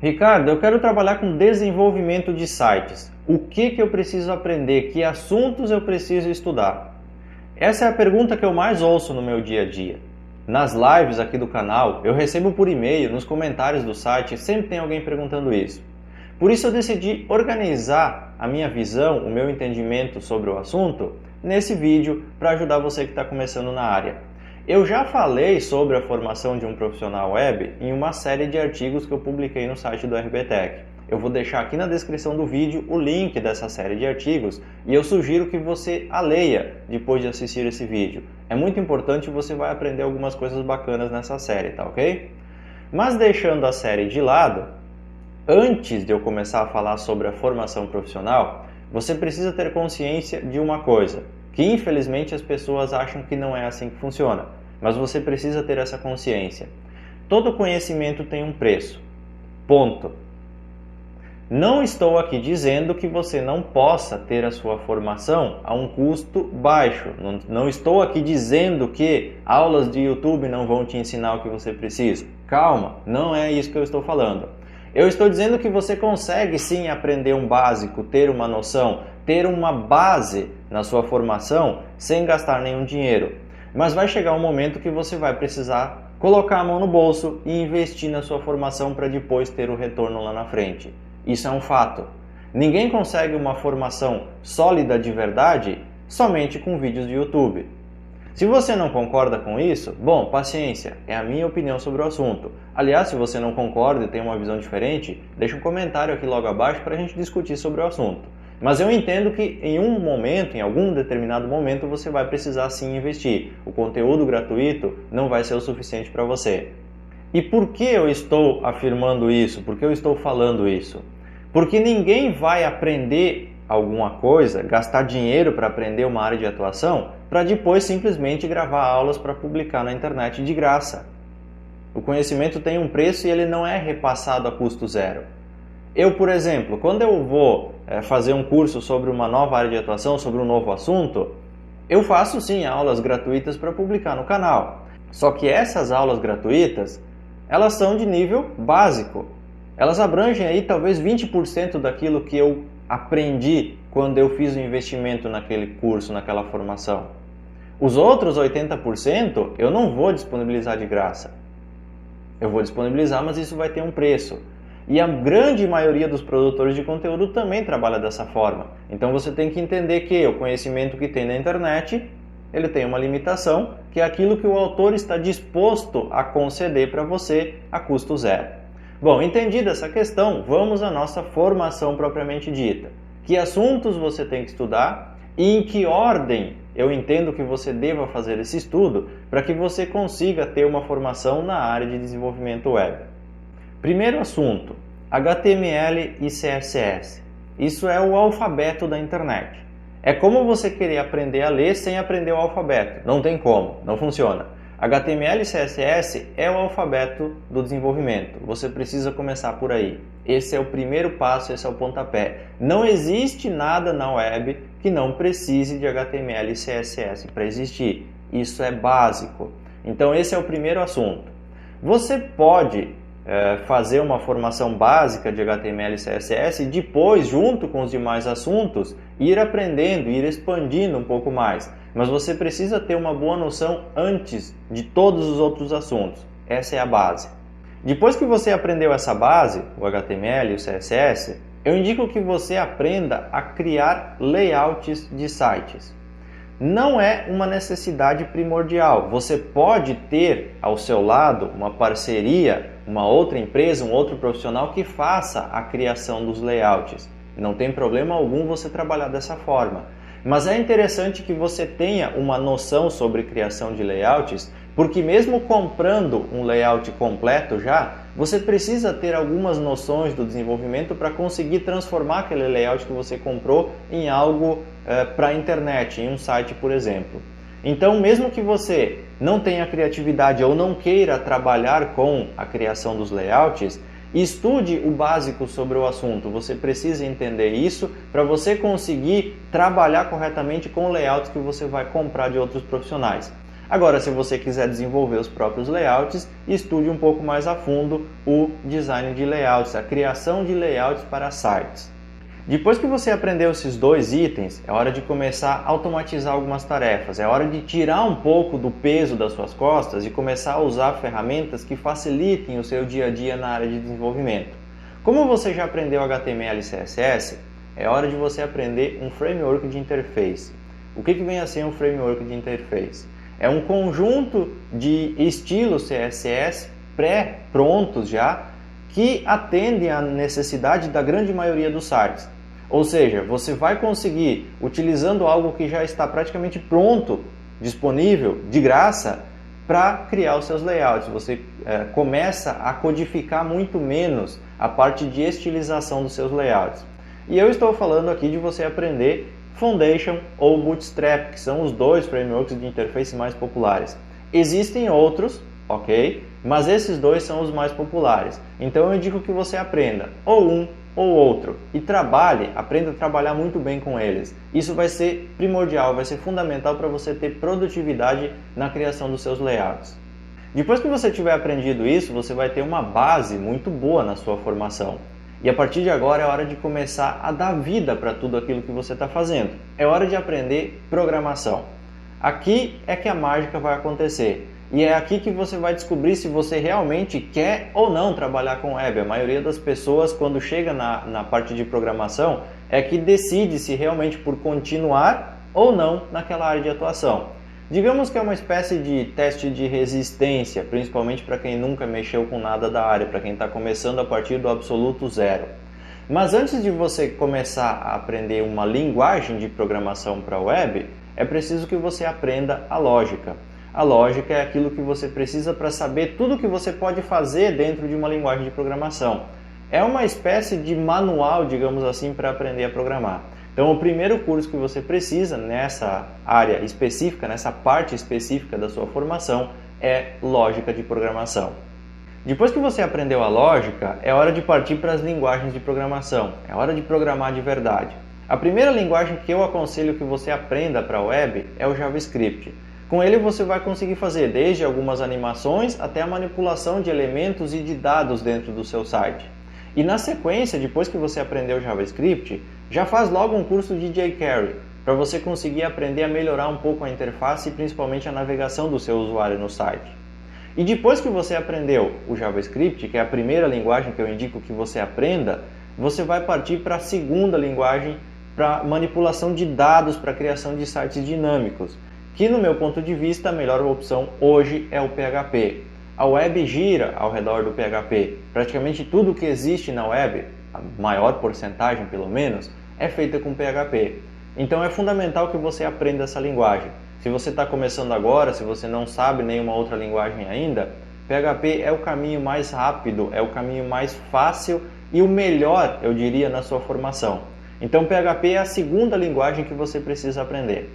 Ricardo, eu quero trabalhar com desenvolvimento de sites. O que eu preciso aprender? Que assuntos eu preciso estudar? Essa é a pergunta que eu mais ouço no meu dia a dia. Nas lives aqui do canal, eu recebo por e-mail, nos comentários do site, sempre tem alguém perguntando isso. Por isso eu decidi organizar a minha visão, o meu entendimento sobre o assunto, nesse vídeo para ajudar você que está começando na área. Eu já falei sobre a formação de um profissional web em uma série de artigos que eu publiquei no site do RBTech. Eu vou deixar aqui na descrição do vídeo o link dessa série de artigos e eu sugiro que você a leia depois de assistir esse vídeo. É muito importante e você vai aprender algumas coisas bacanas nessa série, tá ok? Mas deixando a série de lado, antes de eu começar a falar sobre a formação profissional, você precisa ter consciência de uma coisa, que infelizmente as pessoas acham que não é assim que funciona, mas você precisa ter essa consciência. Todo conhecimento tem um preço. Ponto. Não estou aqui dizendo que você não possa ter a sua formação a um custo baixo. Não estou aqui dizendo que aulas de YouTube não vão te ensinar o que você precisa. Calma, não é isso que eu estou falando. Eu estou dizendo que você consegue sim aprender um básico, ter uma noção, ter uma base na sua formação sem gastar nenhum dinheiro. Mas vai chegar um momento que você vai precisar colocar a mão no bolso e investir na sua formação para depois ter o retorno lá na frente. Isso é um fato. Ninguém consegue uma formação sólida de verdade somente com vídeos de YouTube. Se você não concorda com isso, bom, paciência, é a minha opinião sobre o assunto. Aliás, se você não concorda e tem uma visão diferente, deixa um comentário aqui logo abaixo para a gente discutir sobre o assunto. Mas eu entendo que em um momento, em algum determinado momento, você vai precisar sim investir. O conteúdo gratuito não vai ser o suficiente para você. E por que eu estou afirmando isso? Por que eu estou falando isso? Porque ninguém vai aprender alguma coisa, gastar dinheiro para aprender uma área de atuação, para depois simplesmente gravar aulas para publicar na internet de graça. O conhecimento tem um preço e ele não é repassado a custo zero. Eu, por exemplo, quando eu vou fazer um curso sobre uma nova área de atuação, sobre um novo assunto, eu faço sim aulas gratuitas para publicar no canal. Só que essas aulas gratuitas, elas são de nível básico. Elas abrangem aí talvez 20% daquilo que eu aprendi quando eu fiz o investimento naquele curso, naquela formação. Os outros 80% eu não vou disponibilizar de graça. Eu vou disponibilizar, mas isso vai ter um preço. E a grande maioria dos produtores de conteúdo também trabalha dessa forma. Então você tem que entender que o conhecimento que tem na internet, ele tem uma limitação, que é aquilo que o autor está disposto a conceder para você a custo zero. Bom, entendida essa questão, vamos à nossa formação propriamente dita. Que assuntos você tem que estudar e em que ordem eu entendo que você deva fazer esse estudo para que você consiga ter uma formação na área de desenvolvimento web. Primeiro assunto, HTML e CSS. Isso é o alfabeto da internet. É como você querer aprender a ler sem aprender o alfabeto. Não tem como, não funciona. HTML e CSS é o alfabeto do desenvolvimento. Você precisa começar por aí. Esse é o primeiro passo, esse é o pontapé. Não existe nada na web que não precise de HTML e CSS para existir. Isso é básico. Então esse é o primeiro assunto. Você pode fazer uma formação básica de HTML e CSS e depois, junto com os demais assuntos, ir aprendendo, ir expandindo um pouco mais. Mas você precisa ter uma boa noção antes de todos os outros assuntos. Essa é a base. Depois que você aprendeu essa base, o HTML e o CSS, eu indico que você aprenda a criar layouts de sites. Não é uma necessidade primordial. Você pode ter ao seu lado uma parceria, uma outra empresa, um outro profissional que faça a criação dos layouts. Não tem problema algum você trabalhar dessa forma. Mas é interessante que você tenha uma noção sobre criação de layouts, porque mesmo comprando um layout completo já, você precisa ter algumas noções do desenvolvimento para conseguir transformar aquele layout que você comprou em algo para a internet, em um site, por exemplo. Então, mesmo que você não tenha criatividade ou não queira trabalhar com a criação dos layouts, estude o básico sobre o assunto. Você precisa entender isso para você conseguir trabalhar corretamente com o layout que você vai comprar de outros profissionais. Agora, se você quiser desenvolver os próprios layouts, estude um pouco mais a fundo o design de layouts, a criação de layouts para sites. Depois que você aprendeu esses dois itens, é hora de começar a automatizar algumas tarefas, é hora de tirar um pouco do peso das suas costas e começar a usar ferramentas que facilitem o seu dia a dia na área de desenvolvimento. Como você já aprendeu HTML e CSS, é hora de você aprender um framework de interface. O que vem a ser um framework de interface? É um conjunto de estilos CSS pré-prontos já, que atendem à necessidade da grande maioria dos sites. Ou seja, você vai conseguir, utilizando algo que já está praticamente pronto, disponível, de graça, para criar os seus layouts. Você começa a codificar muito menos a parte de estilização dos seus layouts. E eu estou falando aqui de você aprender Foundation ou Bootstrap, que são os dois frameworks de interface mais populares. Existem outros, ok? Mas esses dois são os mais populares. Então eu indico que você aprenda ou um ou outro e aprenda a trabalhar muito bem com eles. Isso vai ser primordial, vai ser fundamental para você ter produtividade na criação dos seus layouts. Depois que você tiver aprendido isso, você vai ter uma base muito boa na sua formação. E a partir de agora é hora de começar a dar vida para tudo aquilo que você está fazendo. É hora de aprender programação. Aqui é que a mágica vai acontecer. E é aqui que você vai descobrir se você realmente quer ou não trabalhar com web. A maioria das pessoas, quando chega na parte de programação, é que decide se realmente por continuar ou não naquela área de atuação. Digamos que é uma espécie de teste de resistência, principalmente para quem nunca mexeu com nada da área, para quem está começando a partir do absoluto zero. Mas antes de você começar a aprender uma linguagem de programação para web, é preciso que você aprenda a lógica. A lógica é aquilo que você precisa para saber tudo o que você pode fazer dentro de uma linguagem de programação. É uma espécie de manual, digamos assim, para aprender a programar. Então, o primeiro curso que você precisa nessa área específica, nessa parte específica da sua formação, é lógica de programação. Depois que você aprendeu a lógica, é hora de partir para as linguagens de programação. É hora de programar de verdade. A primeira linguagem que eu aconselho que você aprenda para a web é o JavaScript. Com ele você vai conseguir fazer desde algumas animações até a manipulação de elementos e de dados dentro do seu site. E na sequência, depois que você aprendeu o JavaScript, já faz logo um curso de jQuery, para você conseguir aprender a melhorar um pouco a interface e principalmente a navegação do seu usuário no site. E depois que você aprendeu o JavaScript, que é a primeira linguagem que eu indico que você aprenda, você vai partir para a segunda linguagem para manipulação de dados para a criação de sites dinâmicos, que no meu ponto de vista a melhor opção hoje é o PHP. A web gira ao redor do PHP. Praticamente tudo que existe na web, a maior porcentagem pelo menos, é feita com PHP. Então é fundamental que você aprenda essa linguagem. Se você está começando agora, se você não sabe nenhuma outra linguagem ainda, PHP é o caminho mais rápido, é o caminho mais fácil e o melhor, eu diria, na sua formação. Então PHP é a segunda linguagem que você precisa aprender.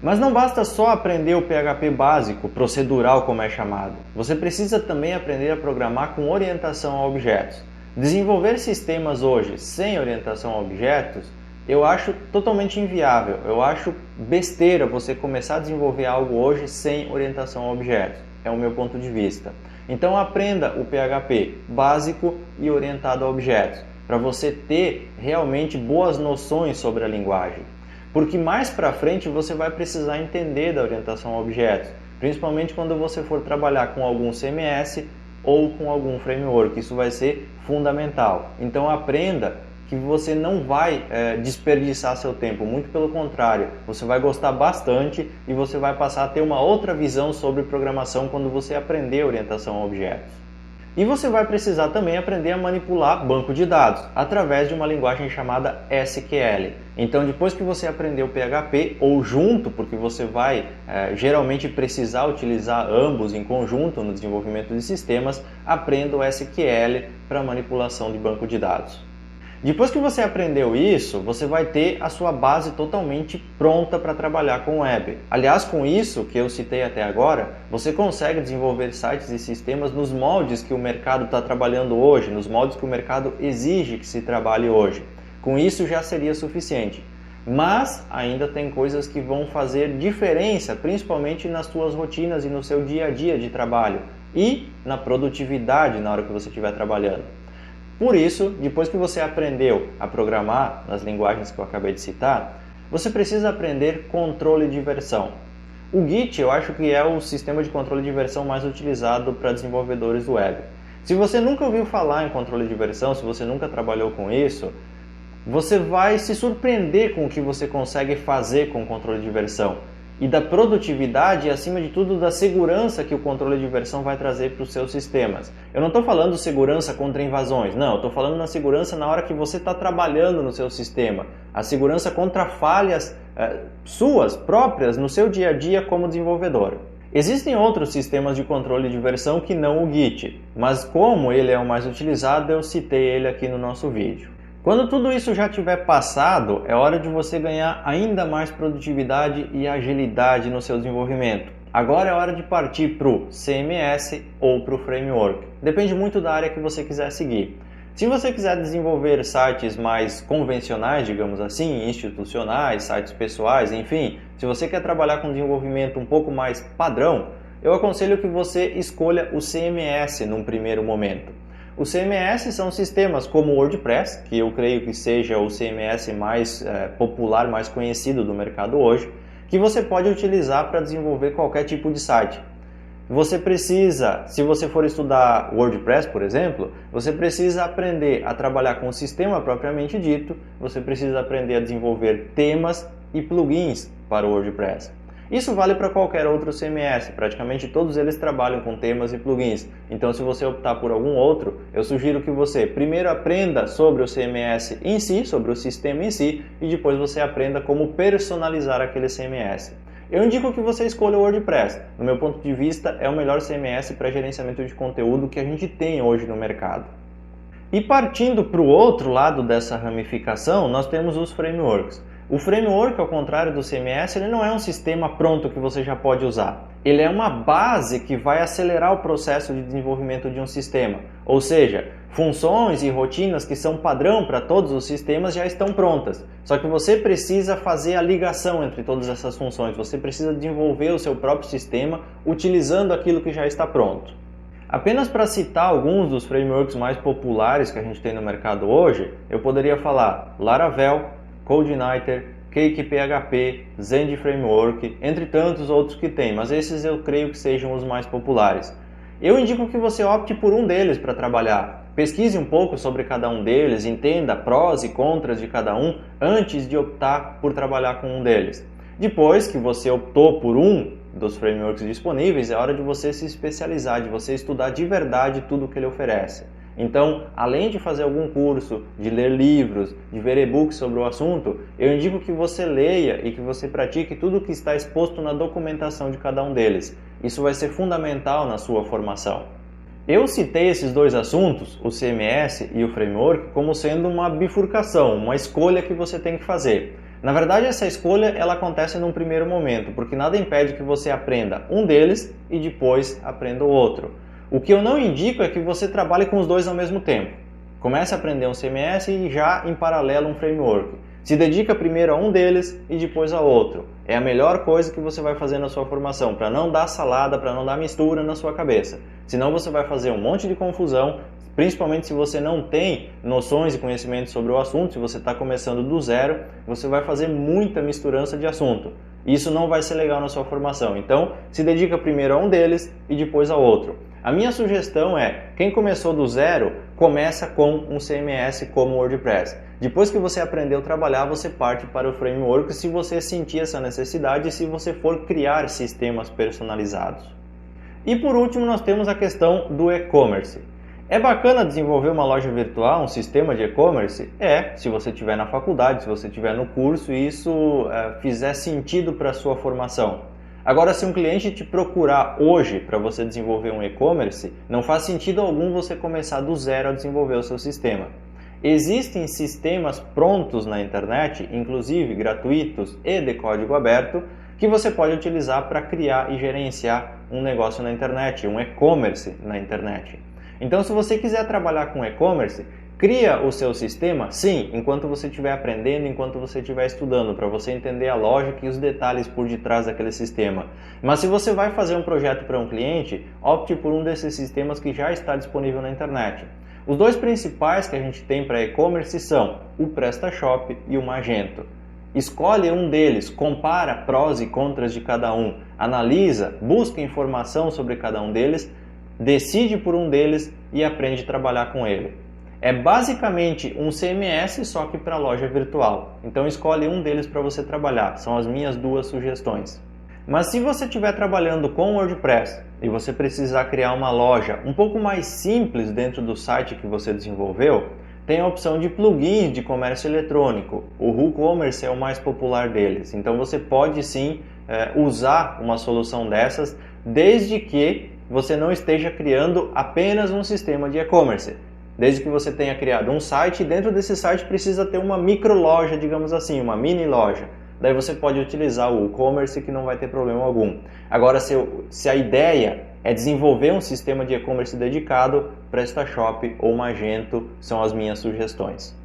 Mas não basta só aprender o PHP básico, procedural como é chamado. Você precisa também aprender a programar com orientação a objetos. Desenvolver sistemas hoje sem orientação a objetos, eu acho totalmente inviável. Eu acho besteira você começar a desenvolver algo hoje sem orientação a objetos. É o meu ponto de vista. Então aprenda o PHP básico e orientado a objetos, para você ter realmente boas noções sobre a linguagem. Porque mais para frente você vai precisar entender da orientação a objetos, principalmente quando você for trabalhar com algum CMS ou com algum framework. Isso vai ser fundamental. Então aprenda que você não vai desperdiçar seu tempo, muito pelo contrário, você vai gostar bastante e você vai passar a ter uma outra visão sobre programação quando você aprender orientação a objetos. E você vai precisar também aprender a manipular banco de dados através de uma linguagem chamada SQL. Então, depois que você aprender o PHP, ou junto, porque você vai geralmente precisar utilizar ambos em conjunto no desenvolvimento de sistemas, aprenda o SQL para manipulação de banco de dados. Depois que você aprendeu isso, você vai ter a sua base totalmente pronta para trabalhar com web. Aliás, com isso que eu citei até agora, você consegue desenvolver sites e sistemas nos moldes que o mercado está trabalhando hoje, nos moldes que o mercado exige que se trabalhe hoje. Com isso já seria suficiente. mas ainda tem coisas que vão fazer diferença, principalmente nas suas rotinas e no seu dia a dia de trabalho e na produtividade na hora que você estiver trabalhando. Por isso, depois que você aprendeu a programar nas linguagens que eu acabei de citar, você precisa aprender controle de versão. O Git eu acho que é o sistema de controle de versão mais utilizado para desenvolvedores web. Se você nunca ouviu falar em controle de versão, se você nunca trabalhou com isso, você vai se surpreender com o que você consegue fazer com o controle de versão e da produtividade e, acima de tudo, da segurança que o controle de versão vai trazer para os seus sistemas. Eu não estou falando segurança contra invasões, não, eu estou falando na segurança na hora que você está trabalhando no seu sistema, a segurança contra falhas suas, próprias, no seu dia a dia como desenvolvedor. Existem outros sistemas de controle de versão que não o Git, mas como ele é o mais utilizado, eu citei ele aqui no nosso vídeo. Quando tudo isso já tiver passado, é hora de você ganhar ainda mais produtividade e agilidade no seu desenvolvimento. Agora é hora de partir para o CMS ou para o Framework. Depende muito da área que você quiser seguir. Se você quiser desenvolver sites mais convencionais, digamos assim, institucionais, sites pessoais, enfim, se você quer trabalhar com desenvolvimento um pouco mais padrão, eu aconselho que você escolha o CMS num primeiro momento. Os CMS são sistemas como o WordPress, que eu creio que seja o CMS mais popular, mais conhecido do mercado hoje, que você pode utilizar para desenvolver qualquer tipo de site. Você precisa, se você for estudar WordPress, por exemplo, você precisa aprender a trabalhar com o sistema propriamente dito, você precisa aprender a desenvolver temas e plugins para o WordPress. Isso vale para qualquer outro CMS, praticamente todos eles trabalham com temas e plugins. Então, se você optar por algum outro, eu sugiro que você primeiro aprenda sobre o CMS em si, sobre o sistema em si, e depois você aprenda como personalizar aquele CMS. Eu indico que você escolha o WordPress. No meu ponto de vista, é o melhor CMS para gerenciamento de conteúdo que a gente tem hoje no mercado. E partindo para o outro lado dessa ramificação, nós temos os frameworks. O framework, ao contrário do CMS, ele não é um sistema pronto que você já pode usar. Ele é uma base que vai acelerar o processo de desenvolvimento de um sistema. Ou seja, funções e rotinas que são padrão para todos os sistemas já estão prontas. Só que você precisa fazer a ligação entre todas essas funções. Você precisa desenvolver o seu próprio sistema utilizando aquilo que já está pronto. Apenas para citar alguns dos frameworks mais populares que a gente tem no mercado hoje, eu poderia falar Laravel, CodeIgniter, CakePHP, Zend Framework, entre tantos outros que tem, mas esses eu creio que sejam os mais populares. Eu indico que você opte por um deles para trabalhar. Pesquise um pouco sobre cada um deles, entenda prós e contras de cada um antes de optar por trabalhar com um deles. Depois que você optou por um dos frameworks disponíveis, é hora de você se especializar, de você estudar de verdade tudo o que ele oferece. Então, além de fazer algum curso, de ler livros, de ver e-books sobre o assunto, eu indico que você leia e que você pratique tudo o que está exposto na documentação de cada um deles. Isso vai ser fundamental na sua formação. Eu citei esses dois assuntos, o CMS e o Framework, como sendo uma bifurcação, uma escolha que você tem que fazer. Na verdade, essa escolha ela acontece num primeiro momento, porque nada impede que você aprenda um deles e depois aprenda o outro. O que eu não indico é que você trabalhe com os dois ao mesmo tempo. Comece a aprender um CMS e já em paralelo um framework. Se dedica primeiro a um deles e depois a outro. É a melhor coisa que você vai fazer na sua formação, para não dar salada, para não dar mistura na sua cabeça. Senão você vai fazer um monte de confusão, principalmente se você não tem noções e conhecimentos sobre o assunto, se você está começando do zero, você vai fazer muita misturança de assunto. Isso não vai ser legal na sua formação. Então, se dedica primeiro a um deles e depois a outro. A minha sugestão é, quem começou do zero, começa com um CMS como o WordPress. Depois que você aprendeu a trabalhar, você parte para o framework se você sentir essa necessidade e se você for criar sistemas personalizados. E por último, nós temos a questão do e-commerce. É bacana desenvolver uma loja virtual, um sistema de e-commerce? Se você estiver na faculdade, se você estiver no curso e isso fizer sentido para a sua formação. Agora, se um cliente te procurar hoje para você desenvolver um e-commerce, não faz sentido algum você começar do zero a desenvolver o seu sistema. Existem sistemas prontos na internet, inclusive gratuitos e de código aberto, que você pode utilizar para criar e gerenciar um negócio na internet, um e-commerce na internet. Então, se você quiser trabalhar com e-commerce, cria o seu sistema, sim, enquanto você estiver aprendendo, enquanto você estiver estudando, para você entender a lógica e os detalhes por detrás daquele sistema. Mas se você vai fazer um projeto para um cliente, opte por um desses sistemas que já está disponível na internet. Os dois principais que a gente tem para e-commerce são o PrestaShop e o Magento. Escolhe um deles, compara prós e contras de cada um, analisa, busca informação sobre cada um deles, decide por um deles e aprende a trabalhar com ele. É basicamente um CMS, só que para loja virtual. Então escolhe um deles para você trabalhar, são as minhas duas sugestões. Mas se você estiver trabalhando com WordPress e você precisar criar uma loja um pouco mais simples dentro do site que você desenvolveu, tem a opção de plugins de comércio eletrônico. O WooCommerce é o mais popular deles. Então você pode sim usar uma solução dessas, desde que você não esteja criando apenas um sistema de e-commerce. Desde que você tenha criado um site, dentro desse site precisa ter uma micro loja, digamos assim, uma mini loja. Daí você pode utilizar o e-commerce que não vai ter problema algum. Agora, se a ideia é desenvolver um sistema de e-commerce dedicado, PrestaShop ou Magento são as minhas sugestões.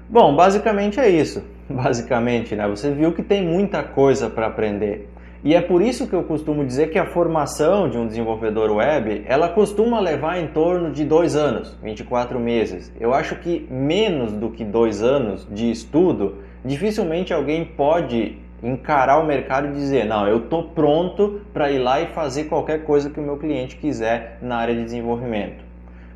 Bom, basicamente é isso. Basicamente, né? Você viu que tem muita coisa para aprender. E é por isso que eu costumo dizer que a formação de um desenvolvedor web, ela costuma levar em torno de 2 anos, 24 meses. Eu acho que menos do que 2 anos de estudo, dificilmente alguém pode encarar o mercado e dizer, não, eu estou pronto para ir lá e fazer qualquer coisa que o meu cliente quiser na área de desenvolvimento.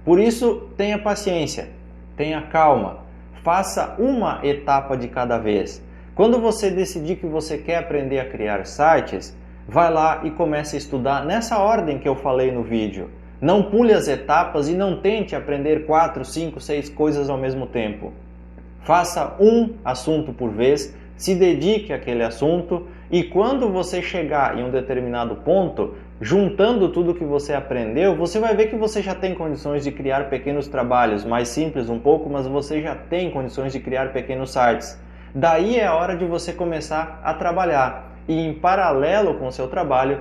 Por isso, tenha paciência, tenha calma, faça uma etapa de cada vez. Quando você decidir que você quer aprender a criar sites, vai lá e comece a estudar nessa ordem que eu falei no vídeo. Não pule as etapas e não tente aprender 4, 5, 6 coisas ao mesmo tempo. Faça um assunto por vez, se dedique àquele assunto e quando você chegar em um determinado ponto, juntando tudo que você aprendeu, você vai ver que você já tem condições de criar pequenos trabalhos, mais simples um pouco, mas você já tem condições de criar pequenos sites. Daí é a hora de você começar a trabalhar e em paralelo com o seu trabalho,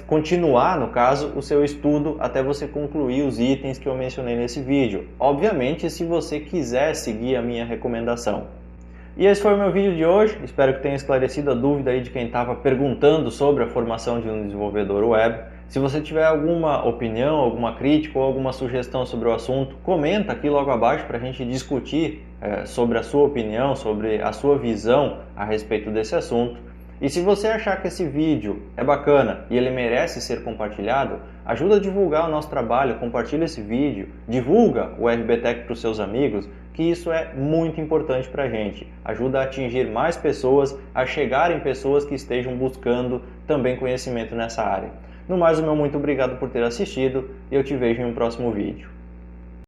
continuar, no caso, o seu estudo até você concluir os itens que eu mencionei nesse vídeo. Obviamente, se você quiser seguir a minha recomendação. E esse foi o meu vídeo de hoje, espero que tenha esclarecido a dúvida aí de quem estava perguntando sobre a formação de um desenvolvedor web. Se você tiver alguma opinião, alguma crítica ou alguma sugestão sobre o assunto, comenta aqui logo abaixo para a gente discutir sobre a sua opinião, sobre a sua visão a respeito desse assunto. E se você achar que esse vídeo é bacana e ele merece ser compartilhado, ajuda a divulgar o nosso trabalho, compartilha esse vídeo, divulga o RBTech para os seus amigos, que isso é muito importante para a gente. Ajuda a atingir mais pessoas, a chegarem pessoas que estejam buscando também conhecimento nessa área. No mais, o meu muito obrigado por ter assistido e eu te vejo em um próximo vídeo.